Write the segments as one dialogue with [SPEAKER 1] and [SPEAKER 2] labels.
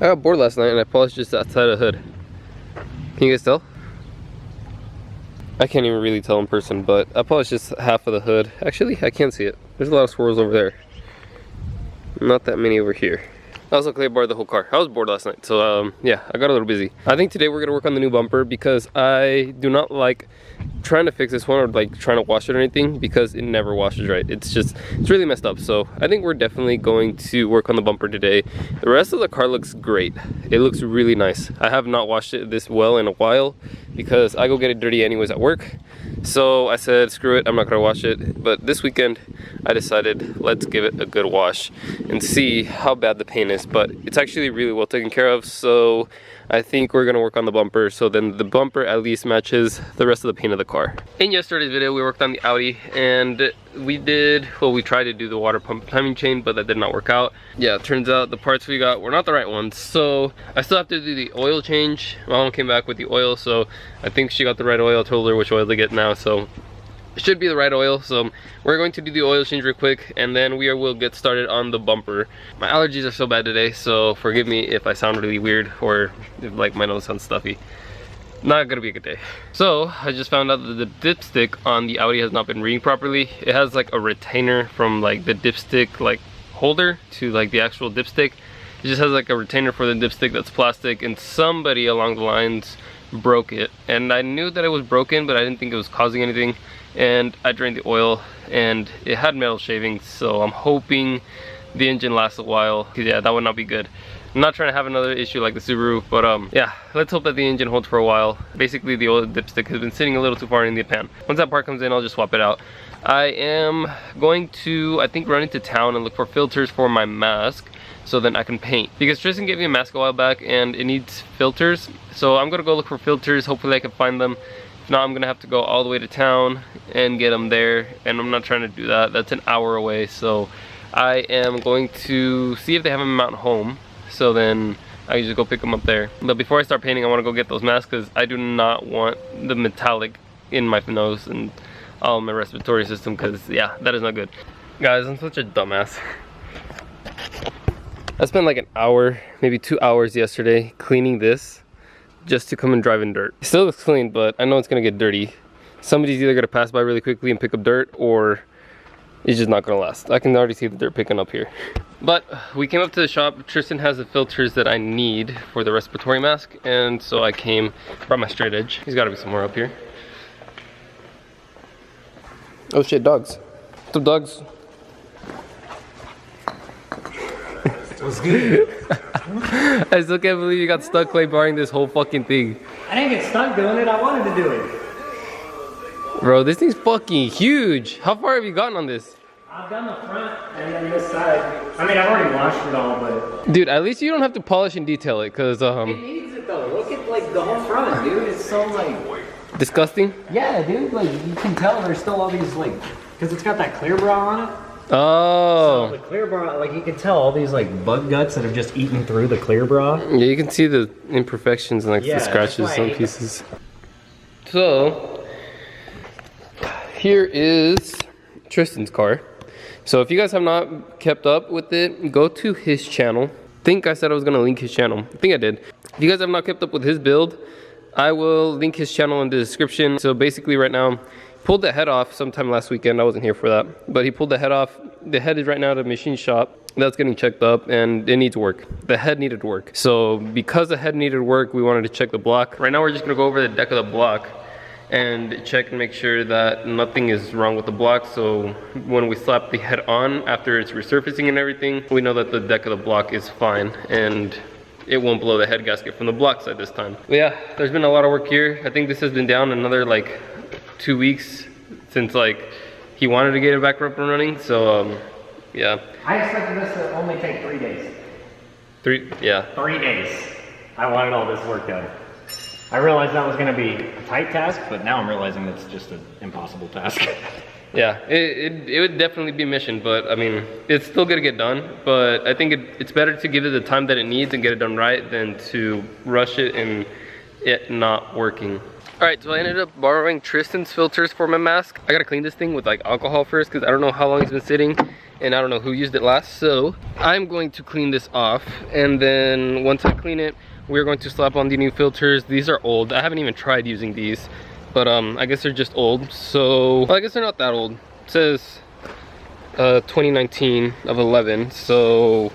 [SPEAKER 1] I got bored last night and I polished just outside the hood. Can you guys tell? I can't even really tell in person, but I polished just half of the hood. Actually, I can't see it. There's a lot of swirls over there. Not that many over here. I also clay barred the whole car. I was bored last night, so yeah, I got a little busy. I think today we're gonna work on the new bumper because I do not like trying to fix this one or like trying to wash it or anything because it never washes right. It's really messed up. So I think we're definitely going to work on the bumper today. The rest of the car looks great. It looks really nice. I have not washed it this well in a while because I go get it dirty anyways at work. So I said, screw it, I'm not gonna wash it. But this weekend, I decided let's give it a good wash and see how bad the paint is. But it's actually really well taken care of. So I think we're gonna work on the bumper so then the bumper at least matches the rest of the paint of the car. In yesterday's video, we worked on the Audi and we tried to do the water pump timing chain, but that did not work out. Yeah, it turns out the parts we got were not the right ones. So I still have to do the oil change. My mom came back with the oil, so I think she got the right oil. I told her which oil to get now, so it should be the right oil. So we're going to do the oil change real quick and then we will get started on the bumper. My allergies are so bad today, so forgive me if I sound really weird or if like my nose sounds stuffy. Not gonna be a good day. So I just found out that the dipstick on the Audi has not been reading properly. It has like a retainer from like the dipstick like holder to like the actual dipstick. It just has like a retainer for the dipstick that's plastic, and somebody along the lines broke it. And I knew that it was broken, but I didn't think it was causing anything. And I drained the oil and it had metal shavings, so I'm hoping the engine lasts a while, because yeah, that would not be good. I'm not trying to have another issue like the Subaru, but yeah, let's hope that the engine holds for a while. Basically, the oil dipstick has been sitting a little too far in the pan. Once that part comes in, I'll just swap it out. I am going to, I think, run into town and look for filters for my mask so then I can paint. Because Tristan gave me a mask a while back and it needs filters. So I'm gonna go look for filters, hopefully I can find them. If not, I'm gonna have to go all the way to town and get them there. And I'm not trying to do that, that's an hour away. So I am going to see if they have them out home. So then I can just go pick them up there. But before I start painting, I want to go get those masks because I do not want the metallic in my nose and all my respiratory system, because yeah, that is not good. Guys, I'm such a dumbass. I spent like an hour, maybe 2 hours yesterday cleaning this just to come and drive in dirt. It still looks clean, but I know it's gonna get dirty. Somebody's either gonna pass by really quickly and pick up dirt, or it's just not gonna last. I can already see the dirt picking up here. But we came up to the shop. Tristan has the filters that I need for the respiratory mask, and so I brought my straight edge. He's gotta be somewhere up here. Oh shit, dogs. What's up, dogs?
[SPEAKER 2] What's good?
[SPEAKER 1] I still can't believe you got stuck clay barring this whole fucking thing.
[SPEAKER 2] I didn't get stuck doing it, I wanted to do it.
[SPEAKER 1] Bro, this thing's fucking huge. How far have you gotten on this?
[SPEAKER 2] I've done the front and then this side. I mean, I've already washed it all, but...
[SPEAKER 1] Dude, at least you don't have to polish and detail it, cause
[SPEAKER 2] It needs it though. Look at like the whole front, dude. It's so like...
[SPEAKER 1] disgusting?
[SPEAKER 2] Yeah, dude. Like, you can tell there's still all these like... Cause it's got that clear bra on it.
[SPEAKER 1] Oh.
[SPEAKER 2] So the clear bra, like you can tell all these like bug guts that have just eaten through the clear bra.
[SPEAKER 1] Yeah, you can see the imperfections and like the scratches on pieces. So, here is Tristan's car. So if you guys have not kept up with it, go to his channel. I think I said I was gonna link his channel. I think I did. If you guys have not kept up with his build, I will link his channel in the description. So basically right now, he pulled the head off sometime last weekend. I wasn't here for that, but he pulled the head off. The head is right now at a machine shop. That's getting checked up and it needs work. The head needed work. So because the head needed work, we wanted to check the block. Right now we're just gonna go over the deck of the block and check and make sure that nothing is wrong with the block. So when we slap the head on after it's resurfacing and everything, we know that the deck of the block is fine and it won't blow the head gasket from the block side this time. But yeah, there's been a lot of work here. I think this has been down another like 2 weeks since like he wanted to get it back up and running. So yeah.
[SPEAKER 2] I expected this to only take 3 days.
[SPEAKER 1] 3
[SPEAKER 2] days. I wanted all this work done. I realized that was going to be a tight task, but now I'm realizing it's just an impossible task.
[SPEAKER 1] Yeah, it would definitely be a mission, but I mean, it's still gonna get done. But I think it's better to give it the time that it needs and get it done right than to rush it and it not working. All right, so I ended up borrowing Tristan's filters for my mask. I gotta clean this thing with like alcohol first because I don't know how long it's been sitting. and I don't know who used it last, so I'm going to clean this off, and then once I clean it, we're going to slap on the new filters. These are old. I haven't even tried using these, but I guess they're just old. So well, I guess they're not that old. It says 2019 of 11, so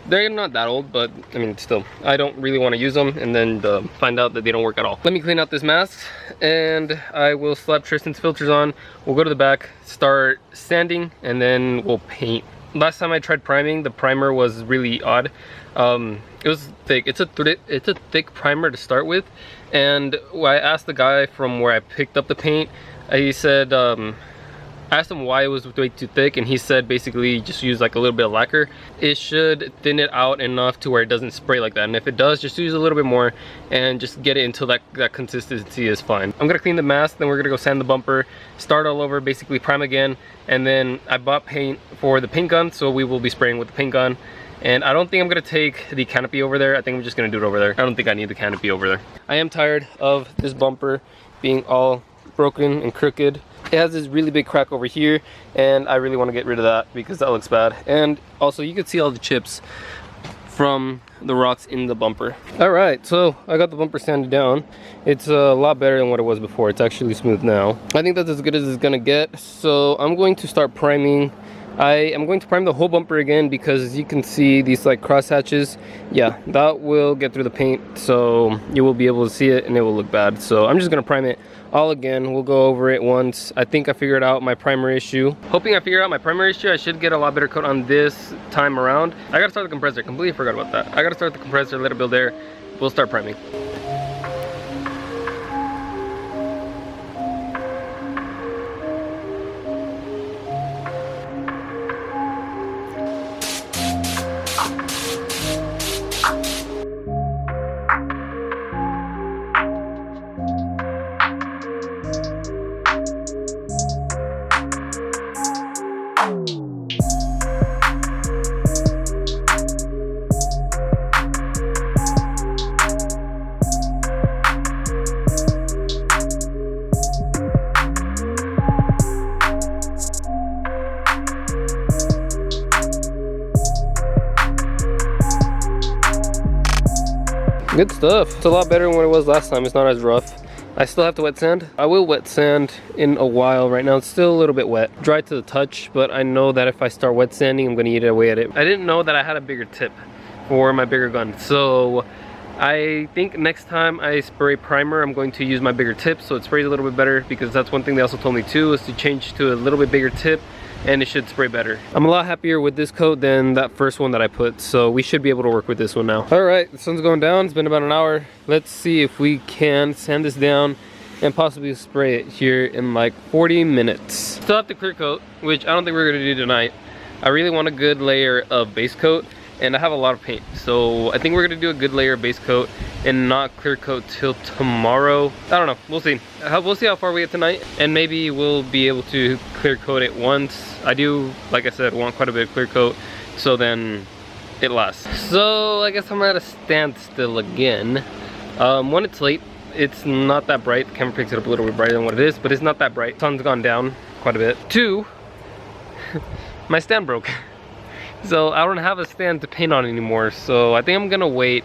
[SPEAKER 1] they're not that old, but I mean, still, I don't really want to use them and then find out that they don't work at all. Let me clean out this mask, and I will slap Tristan's filters on. We'll go to the back, start sanding, and then we'll paint. Last time I tried priming, the primer was really odd. It was thick. It's a thick primer to start with, and I asked the guy from where I picked up the paint. He said, I asked him why it was way too thick, and he said basically just use like a little bit of lacquer. It should thin it out enough to where it doesn't spray like that, and if it does, just use a little bit more and just get it until that consistency is fine. I'm gonna clean the mask, then we're gonna go sand the bumper, start all over, basically prime again, and then I bought paint for the paint gun, so we will be spraying with the paint gun. And I don't think I'm gonna take the canopy over there. I think I'm just gonna do it over there. I don't think I need the canopy over there. I am tired of this bumper being all broken and crooked. It has this really big crack over here, and I really want to get rid of that because that looks bad. And also you can see all the chips from the rocks in the bumper. All right, so I got the bumper sanded down. It's a lot better than what it was before. It's actually smooth now. I think that's as good as it's gonna get. So I'm going to start priming. I am going to prime the whole bumper again because, as you can see, these like cross hatches, yeah, that will get through the paint, so you will be able to see it and it will look bad. So I'm just gonna prime it all again. We'll go over it once. I think I figured out my primer issue. Hoping I figure out my primer issue, I should get a lot better coat on this time around. I gotta start the compressor. Completely forgot about that. I gotta start the compressor, let it build air. We'll start priming. Good stuff. It's a lot better than what it was last time. It's not as rough. I still have to wet sand. I will wet sand in a while. Right now it's still a little bit wet. Dry to the touch, but I know that if I start wet sanding, I'm gonna eat away at it. I didn't know that I had a bigger tip for my bigger gun. So I think next time I spray primer, I'm going to use my bigger tip so it sprays a little bit better, because that's one thing they also told me too, is to change to a little bit bigger tip and it should spray better. I'm a lot happier with this coat than that first one that I put, so we should be able to work with this one now. All right, the sun's going down. It's been about an hour. Let's see if we can sand this down and possibly spray it here in like 40 minutes. Still have to clear coat, which I don't think we're gonna do tonight. I really want a good layer of base coat, and I have a lot of paint, so I think we're gonna do a good layer of base coat and not clear coat till tomorrow. I don't know, we'll see. We'll see how far we get tonight, and maybe we'll be able to clear coat it once. I do, like I said, want quite a bit of clear coat, so then it lasts. So I guess I'm at a standstill again. One, it's late. It's not that bright. The camera picks it up a little bit brighter than what it is, but it's not that bright. Sun's gone down quite a bit. Two, my stand broke. So I don't have a stand to paint on anymore, so I think I'm gonna wait.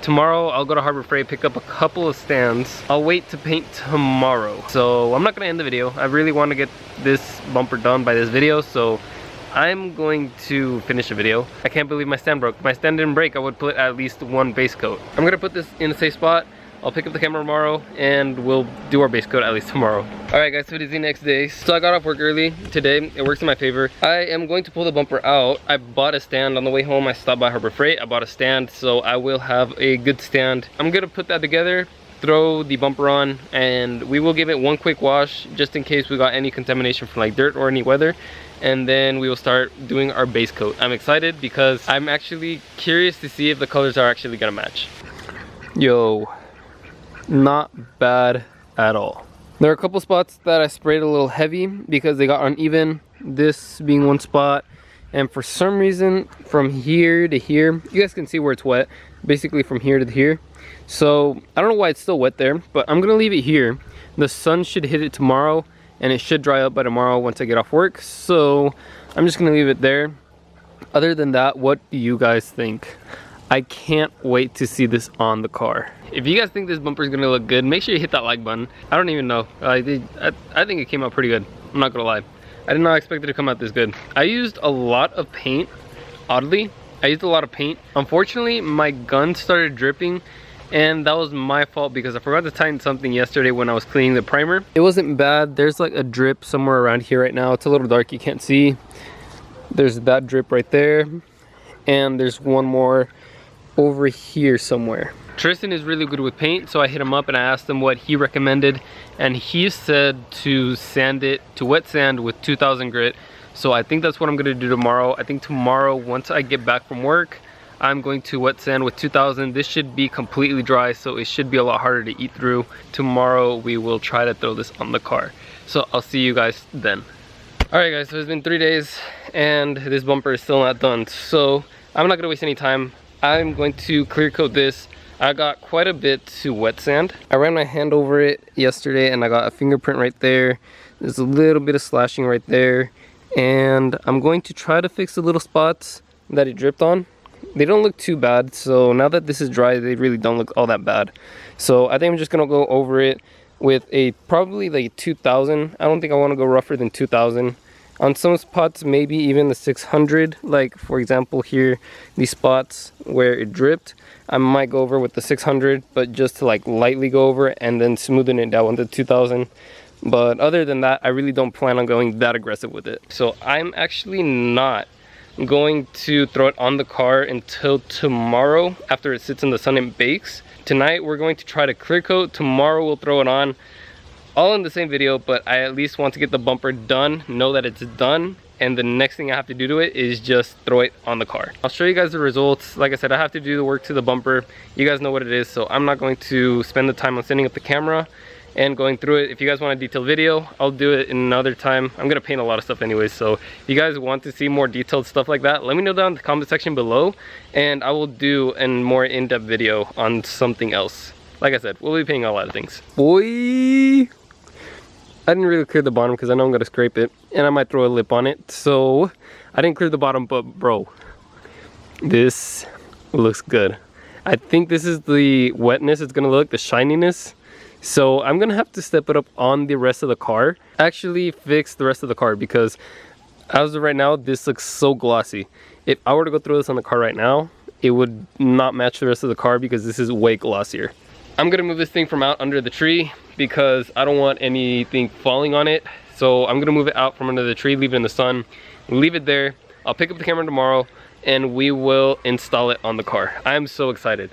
[SPEAKER 1] Tomorrow I'll go to Harbor Freight, pick up a couple of stands. I'll wait to paint tomorrow. So I'm not gonna end the video. I really want to get this bumper done by this video, so I'm going to finish the video. I can't believe my stand broke. If my stand didn't break, I would put at least one base coat. I'm gonna put this in a safe spot. I'll pick up the camera tomorrow and we'll do our base coat at least tomorrow. Alright guys, so it is the next day. So I got off work early today. It works in my favor. I am going to pull the bumper out. I bought a stand on the way home. I stopped by Harbor Freight. I bought a stand, so I will have a good stand. I'm gonna put that together, throw the bumper on, and we will give it one quick wash just in case we got any contamination from like dirt or any weather. And then we will start doing our base coat. I'm excited because I'm actually curious to see if the colors are actually gonna match. Yo. Not bad at all. There are a couple spots that I sprayed a little heavy because they got uneven, this being one spot, and for some reason from here to here, you guys can see where it's wet, basically from here to here. So I don't know why it's still wet there, but I'm gonna leave it here. The sun should hit it tomorrow and it should dry up by tomorrow once I get off work. So I'm just gonna leave it there. Other than that, what do you guys think? I can't wait to see this on the car. If you guys think this bumper is gonna look good, make sure you hit that like button. I don't even know. I think it came out pretty good. I'm not gonna lie. I did not expect it to come out this good. I used a lot of paint, oddly. I used a lot of paint. Unfortunately, my gun started dripping, and that was my fault because I forgot to tighten something yesterday when I was cleaning the primer. It wasn't bad. There's like a drip somewhere around here right now. It's a little dark, you can't see. There's that drip right there, and there's one more over here somewhere. Tristan is really good with paint, so I hit him up and I asked him what he recommended, and he said to sand it, to wet sand with 2000 grit. So I think that's what I'm gonna do tomorrow. I think tomorrow, once I get back from work, I'm going to wet sand with 2000. This should be completely dry, so it should be a lot harder to eat through. Tomorrow we will try to throw this on the car. So I'll see you guys then. Alright guys, so it's been 3 days and this bumper is still not done. So I'm not gonna waste any time. I'm going to clear coat this. I got quite a bit to wet sand. I ran my hand over it yesterday and I got a fingerprint right there. There's a little bit of slashing right there. And I'm going to try to fix the little spots that it dripped on. They don't look too bad, so now that this is dry, they really don't look all that bad. So I think I'm just gonna go over it with a probably like 2000. I don't think I want to go rougher than 2000. On some spots, maybe even the 600. Like for example here, these spots where it dripped, I might go over with the 600, but just to like lightly go over and then smoothing it down with the 2000. But other than that, I really don't plan on going that aggressive with it. So I'm actually not going to throw it on the car until tomorrow after it sits in the sun and bakes. Tonight we're going to try to clear coat. Tomorrow we'll throw it on. All in the same video, but I at least want to get the bumper done, know that it's done, and the next thing I have to do to it is just throw it on the car. I'll show you guys the results. Like I said, I have to do the work to the bumper. You guys know what it is, so I'm not going to spend the time on setting up the camera and going through it. If you guys want a detailed video, I'll do it in another time. I'm gonna paint a lot of stuff anyways, so if you guys want to see more detailed stuff like that, let me know down in the comment section below, and I will do a more in-depth video on something else. Like I said, we'll be painting a lot of things. Boy! I didn't really clear the bottom because I know I'm gonna scrape it and I might throw a lip on it, so I didn't clear the bottom, but bro, this looks good. I think this is the wetness it's gonna look, the shininess. So I'm gonna have to step it up on the rest of the car, actually fix the rest of the car, because as of right now this looks so glossy. If I were to go throw this on the car right now, it would not match the rest of the car because this is way glossier. I'm gonna move this thing from out under the tree because I don't want anything falling on it. So I'm gonna move it out from under the tree, leave it in the sun, leave it there. I'll pick up the camera tomorrow and we will install it on the car. I'm so excited.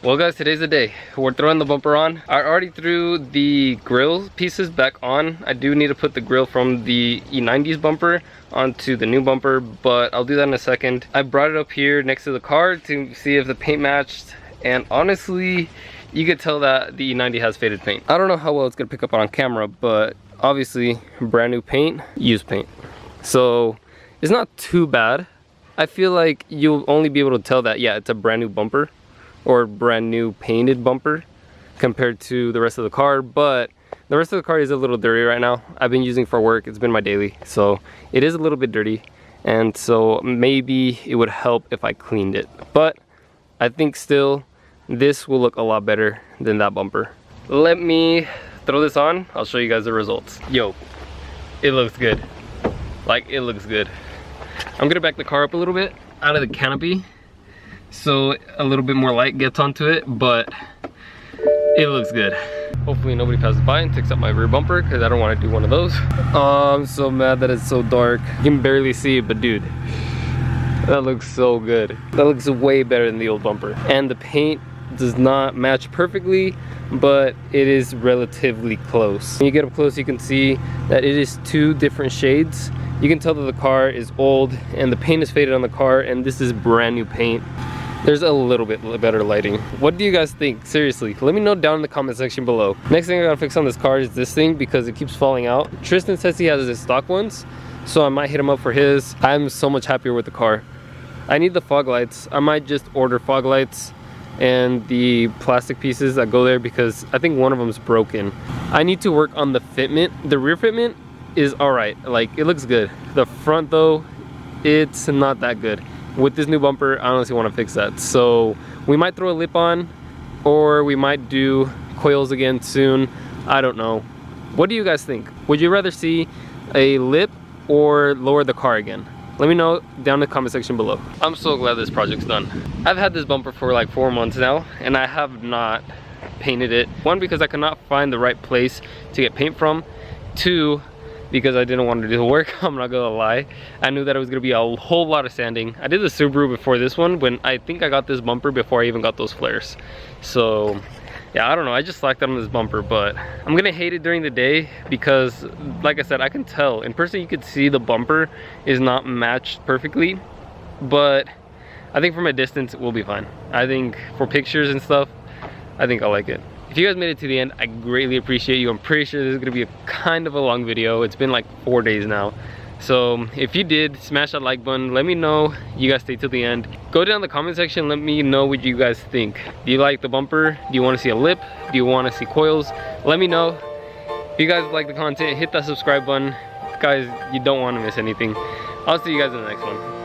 [SPEAKER 1] Well guys, today's the day. We're throwing the bumper on. I already threw the grill pieces back on. I do need to put the grill from the E90's bumper onto the new bumper, but I'll do that in a second. I brought it up here next to the car to see if the paint matched, and honestly, you could tell that the E90 has faded paint. I don't know how well it's gonna pick up on camera, but obviously brand new paint, used paint. So it's not too bad. I feel like you'll only be able to tell that, yeah, it's a brand new bumper or brand new painted bumper compared to the rest of the car, but the rest of the car is a little dirty right now. I've been using it for work, it's been my daily, so it is a little bit dirty, and so maybe it would help if I cleaned it. But I think still this will look a lot better than that bumper. Let me throw this on, I'll show you guys the results. Yo, it looks good. Like, it looks good. I'm gonna back the car up a little bit out of the canopy so a little bit more light gets onto it, but it looks good. Hopefully nobody passes by and takes up my rear bumper because I don't want to do one of those. Oh, I'm so mad that it's so dark. You can barely see it, but dude, that looks so good. That looks way better than the old bumper. And the paint does not match perfectly, but it is relatively close. When you get up close, you can see that it is two different shades. You can tell that the car is old and the paint is faded on the car, and this is brand new paint. There's a little bit better lighting. What do you guys think? Seriously, let me know down in the comment section below. Next thing I gotta fix on this car is this thing because it keeps falling out. Tristan says he has his stock ones, so I might hit him up for his. I'm so much happier with the car. I need the fog lights. I might just order fog lights and the plastic pieces that go there because I think one of them is broken. I need to work on the fitment. The rear fitment is all right. Like, it looks good. The front though, it's not that good. With this new bumper, I honestly want to fix that. So we might throw a lip on, or we might do coils again soon. I don't know. What do you guys think? Would you rather see a lip or lower the car again? Let me know down in the comment section below. I'm so glad this project's done. I've had this bumper for like 4 months now, and I have not painted it. One, because I could not find the right place to get paint from. Two, because I didn't want to do the work. I'm not gonna lie. I knew that it was gonna be a whole lot of sanding. I did the Subaru before this one, when I think I got this bumper before I even got those flares. So yeah, I don't know, I just slacked out on this bumper, but I'm gonna hate it during the day because, like I said, I can tell. In person, you could see the bumper is not matched perfectly, but I think from a distance, it will be fine. I think for pictures and stuff, I think I like it. If you guys made it to the end, I greatly appreciate you. I'm pretty sure this is gonna be a kind of a long video. It's been like 4 days now. So if you did, smash that like button. Let me know you guys stayed till the end. Go down in the comment section, let me know what you guys think. Do you like the bumper? Do you want to see a lip? Do you want to see coils? Let me know. If you guys like the content, hit that subscribe button. Guys, you don't want to miss anything. I'll see you guys in the next one.